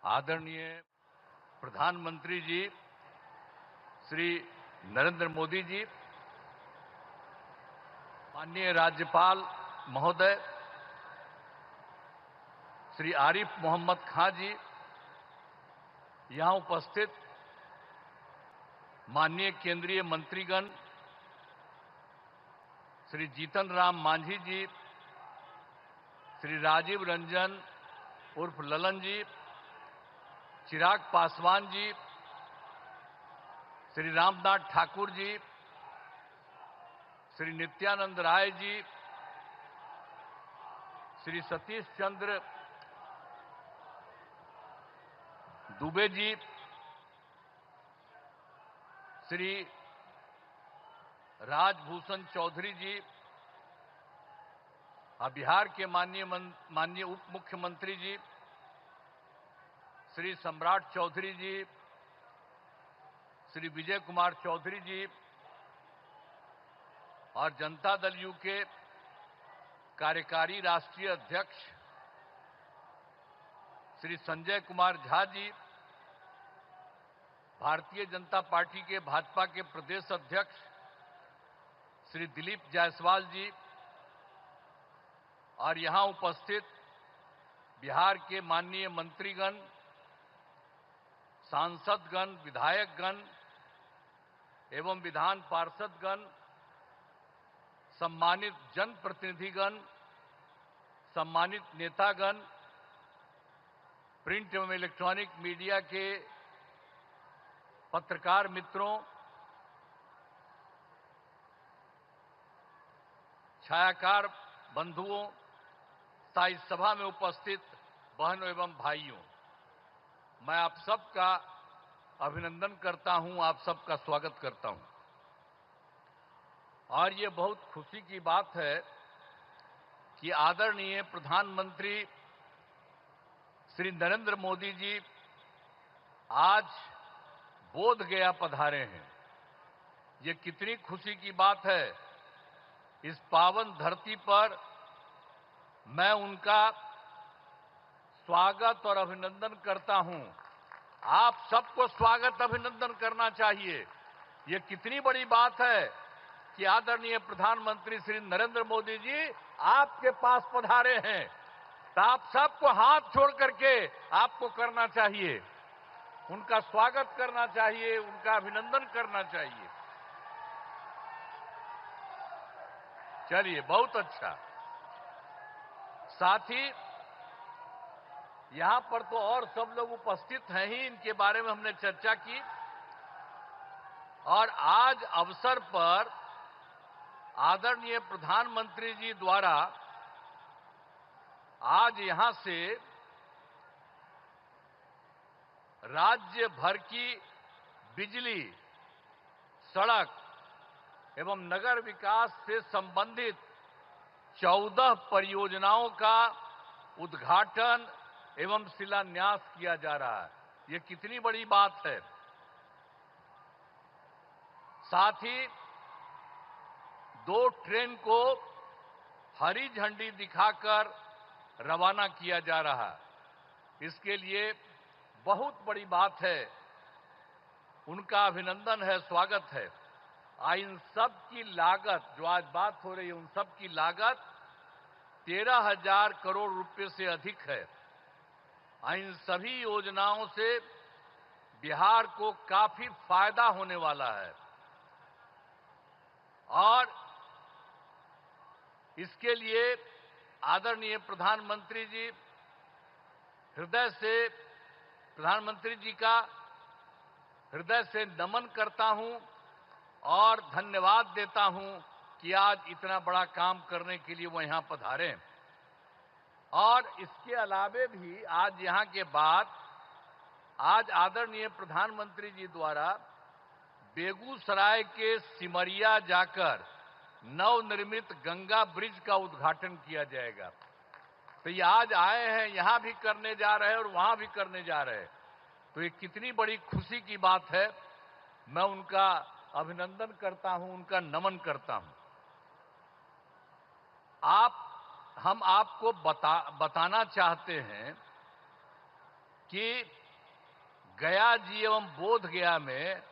आदरणीय प्रधानमंत्री जी श्री नरेंद्र मोदी जी, माननीय राज्यपाल महोदय श्री आरिफ मोहम्मद खां जी, यहां उपस्थित माननीय केंद्रीय मंत्रीगण श्री जीतन राम मांझी जी, श्री राजीव रंजन उर्फ ललन जी, चिराग पासवान जी, श्री रामनाथ ठाकुर जी, श्री नित्यानंद राय जी, श्री सतीश चंद्र दुबे जी, श्री राजभूषण चौधरी जी, बिहार के माननीय उप मुख्यमंत्री जी श्री सम्राट चौधरी जी, श्री विजय कुमार चौधरी जी और जनता दल यू के कार्यकारी राष्ट्रीय अध्यक्ष श्री संजय कुमार झा जी, भारतीय जनता पार्टी के भाजपा के प्रदेश अध्यक्ष श्री दिलीप जायसवाल जी और यहां उपस्थित बिहार के माननीय मंत्रीगण, सांसदगण, विधायकगण एवं विधान पार्षदगण, सम्मानित जनप्रतिनिधिगण, सम्मानित नेतागण, प्रिंट एवं इलेक्ट्रॉनिक मीडिया के पत्रकार मित्रों, छायाकार बंधुओं तथा इस सभा में उपस्थित बहनों एवं भाइयों, मैं आप सबका अभिनंदन करता हूं, आप सबका स्वागत करता हूं। और ये बहुत खुशी की बात है कि आदरणीय प्रधानमंत्री श्री नरेंद्र मोदी जी आज बोध गया पधारे हैं। ये कितनी खुशी की बात है। इस पावन धरती पर मैं उनका स्वागत और अभिनंदन करता हूं। आप सबको स्वागत अभिनंदन करना चाहिए। ये कितनी बड़ी बात है कि आदरणीय प्रधानमंत्री श्री नरेंद्र मोदी जी आपके पास पधारे हैं, तो आप सबको हाथ जोड़ करके आपको करना चाहिए, उनका स्वागत करना चाहिए, उनका अभिनंदन करना चाहिए। चलिए, बहुत अच्छा। साथ ही यहां पर तो और सब लोग उपस्थित हैं ही, इनके बारे में हमने चर्चा की। और आज अवसर पर आदरणीय प्रधानमंत्री जी द्वारा आज यहां से राज्य भर की बिजली, सड़क एवं नगर विकास से संबंधित 14 परियोजनाओं का उद्घाटन एवं शिलान्यास किया जा रहा है। ये कितनी बड़ी बात है। साथ ही 2 ट्रेन को हरी झंडी दिखाकर रवाना किया जा रहा है। इसके लिए बहुत बड़ी बात है, उनका अभिनंदन है, स्वागत है। इन सब की लागत, जो आज बात हो रही है, उन सब की लागत 13,000 करोड़ रुपए से अधिक है। इन सभी योजनाओं से बिहार को काफी फायदा होने वाला है और इसके लिए आदरणीय प्रधानमंत्री जी प्रधानमंत्री जी का हृदय से नमन करता हूं और धन्यवाद देता हूं कि आज इतना बड़ा काम करने के लिए वो यहां पधारे। और इसके अलावे भी आज यहां के बाद आज आदरणीय प्रधानमंत्री जी द्वारा बेगूसराय के सिमरिया जाकर नवनिर्मित गंगा ब्रिज का उद्घाटन किया जाएगा। तो ये आज आए हैं, यहां भी करने जा रहे हैं और वहां भी करने जा रहे हैं। तो ये कितनी बड़ी खुशी की बात है। मैं उनका अभिनंदन करता हूं, उनका नमन करता हूं। हम आपको बताना चाहते हैं कि गया जी एवं बोध गया में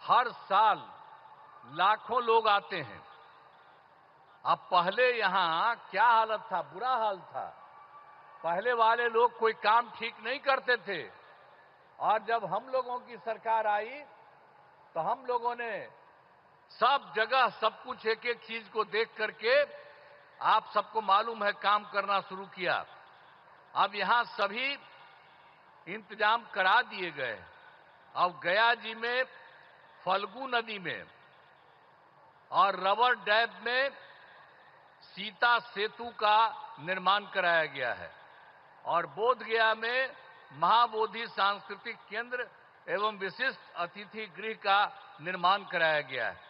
हर साल लाखों लोग आते हैं। अब पहले यहां क्या हालत था, बुरा हाल था। पहले वाले लोग कोई काम ठीक नहीं करते थे, और जब हम लोगों की सरकार आई तो हम लोगों ने सब जगह सब कुछ एक एक चीज को देख करके, आप सबको मालूम है, काम करना शुरू किया। अब यहां सभी इंतजाम करा दिए गए। अब गया जी में फल्गु नदी में और रबर डैम में सीता सेतु का निर्माण कराया गया है, और बोध गया में महाबोधि सांस्कृतिक केंद्र एवं विशिष्ट अतिथि गृह का निर्माण कराया गया है।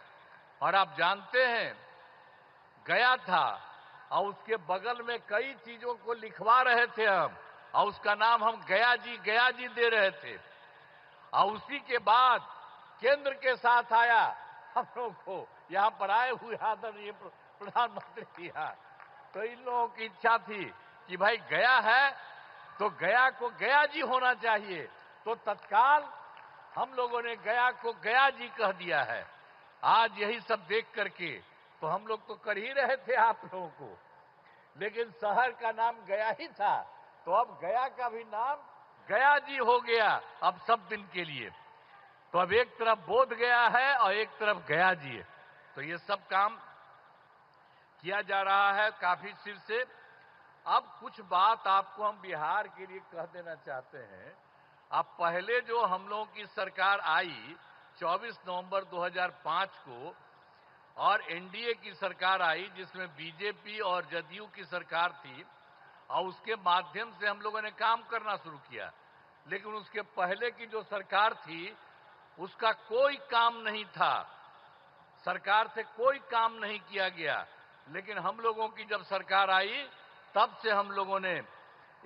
और आप जानते हैं, गया था और उसके बगल में कई चीजों को लिखवा रहे थे हम, और उसका नाम हम गया जी दे रहे थे। और उसी के बाद केंद्र के साथ आया हम लोग को यहां पर आए हुए आदरणीय प्रधानमंत्री जी। तो इन लोगों की इच्छा थी कि भाई गया है तो गया को गया जी होना चाहिए, तो तत्काल हम लोगों ने गया को गया जी कह दिया है। आज यही सब देख करके तो हम लोग तो कर ही रहे थे आप लोगों को, लेकिन शहर का नाम गया ही था, तो अब गया का भी नाम गया जी हो गया अब सब दिन के लिए। तो अब एक तरफ बोध गया है और एक तरफ गया जी है। तो ये सब काम किया जा रहा है काफी सिर से। अब कुछ बात आपको हम बिहार के लिए कह देना चाहते हैं। अब पहले जो हम लोगों की सरकार आई 24 नवंबर 2005 को, और एनडीए की सरकार आई जिसमें बीजेपी और जदयू की सरकार थी, और उसके माध्यम से हम लोगों ने काम करना शुरू किया। लेकिन उसके पहले की जो सरकार थी उसका कोई काम नहीं था, सरकार से कोई काम नहीं किया गया। लेकिन हम लोगों की जब सरकार आई तब से हम लोगों ने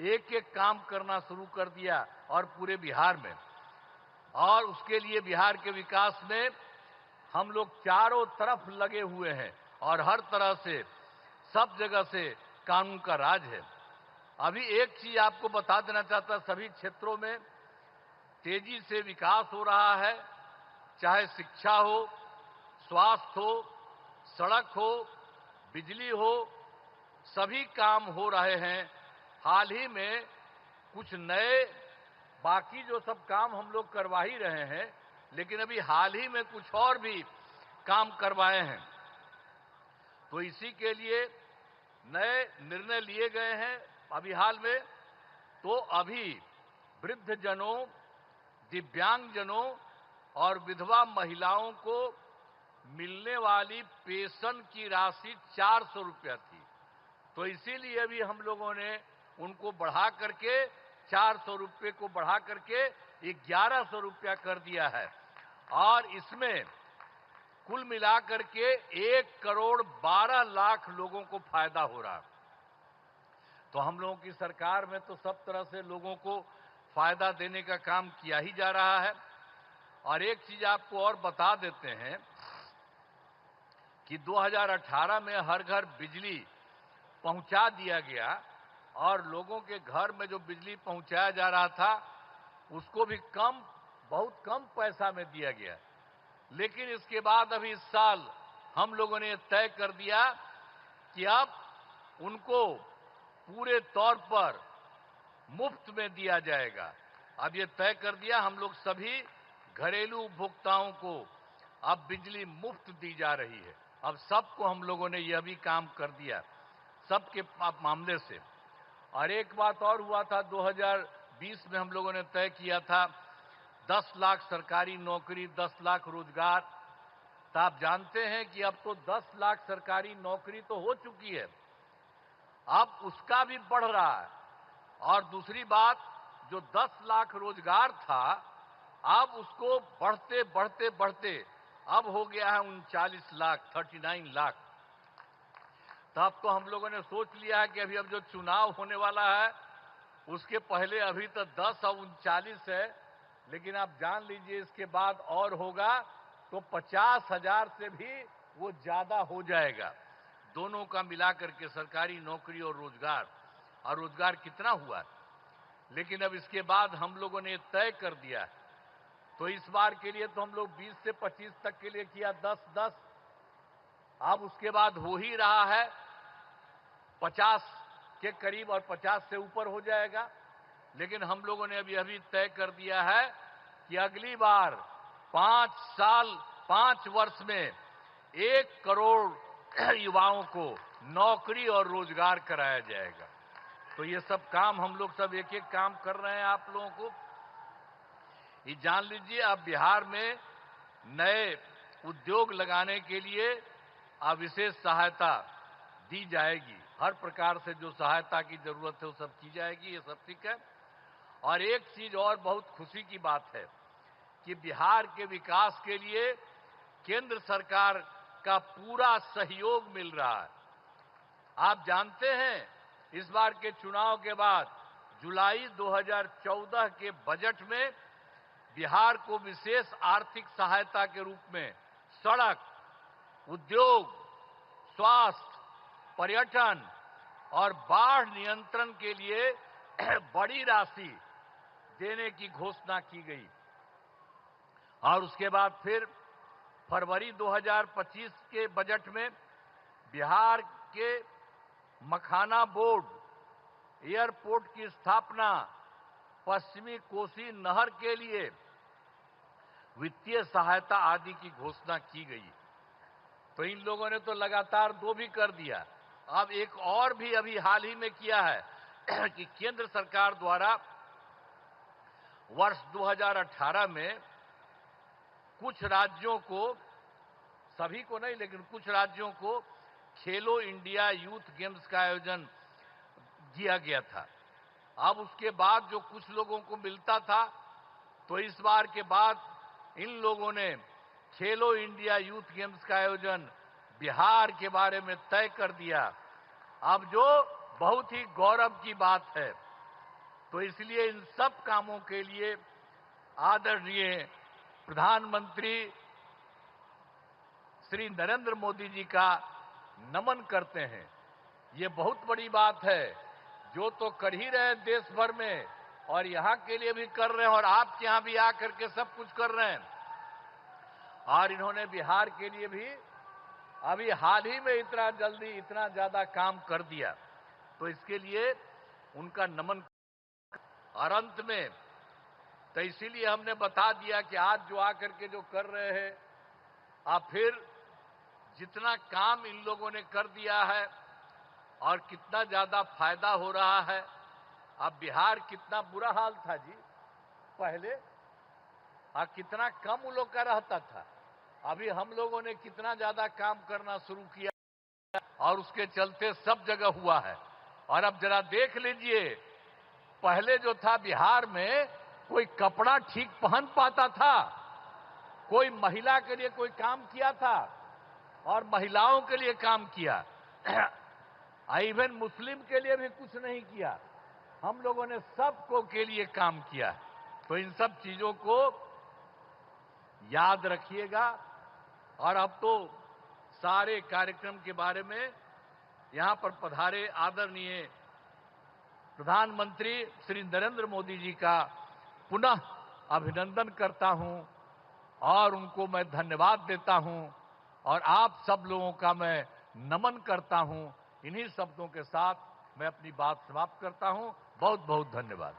एक एक काम करना शुरू कर दिया, और पूरे बिहार में। और उसके लिए बिहार के विकास में हम लोग चारों तरफ लगे हुए हैं, और हर तरह से सब जगह से कानून का राज है। अभी एक चीज आपको बता देना चाहता, सभी क्षेत्रों में तेजी से विकास हो रहा है, चाहे शिक्षा हो, स्वास्थ्य हो, सड़क हो, बिजली हो, सभी काम हो रहे हैं। हाल ही में कुछ नए, बाकी जो सब काम हम लोग करवा ही रहे हैं, लेकिन अभी हाल ही में कुछ और भी काम करवाए हैं। तो इसी के लिए नए निर्णय लिए गए हैं अभी हाल में। तो अभी वृद्धजनों, दिव्यांगजनों और विधवा महिलाओं को मिलने वाली पेंशन की राशि 400 रुपया थी, तो इसीलिए अभी हम लोगों ने उनको बढ़ा करके 400 रुपये को बढ़ा करके 1100 रुपया कर दिया है। और इसमें कुल मिलाकर के 1,12,00,000 लोगों को फायदा हो रहा है। तो हम लोगों की सरकार में तो सब तरह से लोगों को फायदा देने का काम किया ही जा रहा है। और एक चीज आपको और बता देते हैं कि 2018 में हर घर बिजली पहुंचा दिया गया, और लोगों के घर में जो बिजली पहुंचाया जा रहा था उसको भी बहुत कम पैसा में दिया गया। लेकिन इसके बाद अभी इस साल हम लोगों ने तय कर दिया कि अब उनको पूरे तौर पर मुफ्त में दिया जाएगा। अब ये तय कर दिया, हम लोग सभी घरेलू उपभोक्ताओं को अब बिजली मुफ्त दी जा रही है। अब सबको हम लोगों ने यह भी काम कर दिया, सबके मामले से। और एक बात और हुआ था, 2020 में हम लोगों ने तय किया था 10 लाख सरकारी नौकरी, 10 लाख रोजगार। तो आप जानते हैं कि अब तो 10 लाख सरकारी नौकरी तो हो चुकी है, अब उसका भी बढ़ रहा है। और दूसरी बात, जो 10 लाख रोजगार था, अब उसको बढ़ते बढ़ते बढ़ते अब हो गया है 39 लाख, 39 लाख। तब तो हम लोगों ने सोच लिया है कि अभी अब जो चुनाव होने वाला है उसके पहले अभी तो 10 और 39 है, लेकिन आप जान लीजिए इसके बाद और होगा तो 50,000 से भी वो ज्यादा हो जाएगा, दोनों का मिलाकर के, सरकारी नौकरी और रोजगार। और रोजगार कितना हुआ? लेकिन अब इसके बाद हम लोगों ने तय कर दिया है, तो इस बार के लिए तो हम लोग 20 से 25 तक के लिए किया, 10-10। अब उसके बाद हो ही रहा है 50 के करीब और 50 से ऊपर हो जाएगा। लेकिन हम लोगों ने अभी तय कर दिया है कि अगली बार 5 वर्ष में 1 करोड़ युवाओं को नौकरी और रोजगार कराया जाएगा। तो ये सब काम हम लोग सब एक एक काम कर रहे हैं। आप लोगों को ये जान लीजिए, अब बिहार में नए उद्योग लगाने के लिए विशेष सहायता दी जाएगी। हर प्रकार से जो सहायता की जरूरत है वो सब की जाएगी, ये सब ठीक है। और एक चीज और बहुत खुशी की बात है कि बिहार के विकास के लिए केंद्र सरकार का पूरा सहयोग मिल रहा है। आप जानते हैं, इस बार के चुनाव के बाद जुलाई 2014 के बजट में बिहार को विशेष आर्थिक सहायता के रूप में सड़क, उद्योग, स्वास्थ्य, पर्यटन और बाढ़ नियंत्रण के लिए बड़ी राशि देने की घोषणा की गई। और उसके बाद फिर फरवरी 2025 के बजट में बिहार के मखाना बोर्ड, एयरपोर्ट की स्थापना, पश्चिमी कोसी नहर के लिए वित्तीय सहायता आदि की घोषणा की गई। तो इन लोगों ने तो लगातार 2 भी कर दिया। अब एक और भी अभी हाल ही में किया है कि केंद्र सरकार द्वारा वर्ष 2018 में कुछ राज्यों को, सभी को नहीं लेकिन कुछ राज्यों को खेलो इंडिया यूथ गेम्स का आयोजन किया गया था। अब उसके बाद जो कुछ लोगों को मिलता था, तो इस बार के बाद इन लोगों ने खेलो इंडिया यूथ गेम्स का आयोजन बिहार के बारे में तय कर दिया। अब जो बहुत ही गौरव की बात है। तो इसलिए इन सब कामों के लिए आदरणीय प्रधानमंत्री श्री नरेंद्र मोदी जी का नमन करते हैं। ये बहुत बड़ी बात है, जो तो कर ही रहे हैं देश भर में, और यहां के लिए भी कर रहे हैं, और आपके यहां भी आकर के सब कुछ कर रहे हैं। और इन्होंने बिहार के लिए भी अभी हाल ही में इतना जल्दी इतना ज्यादा काम कर दिया, तो इसके लिए उनका नमन। और अंत में तो इसीलिए हमने बता दिया कि आज जो आकर के जो कर रहे हैं, आप फिर जितना काम इन लोगों ने कर दिया है और कितना ज्यादा फायदा हो रहा है। अब बिहार कितना बुरा हाल था जी पहले, कितना कम उन लोग का रहता था। अभी हम लोगों ने कितना ज्यादा काम करना शुरू किया और उसके चलते सब जगह हुआ है। और अब जरा देख लीजिए, पहले जो था बिहार में कोई कपड़ा ठीक पहन पाता था, कोई महिला के लिए कोई काम किया था और महिलाओं के लिए काम किया, इवन मुस्लिम के लिए भी कुछ नहीं किया। हम लोगों ने सबको के लिए काम किया। तो इन सब चीजों को याद रखिएगा। और अब तो सारे कार्यक्रम के बारे में यहां पर पधारे आदरणीय प्रधानमंत्री श्री नरेंद्र मोदी जी का पुनः अभिनंदन करता हूं और उनको मैं धन्यवाद देता हूं, और आप सब लोगों का मैं नमन करता हूं। इन्हीं शब्दों के साथ मैं अपनी बात समाप्त करता हूं। बहुत बहुत धन्यवाद।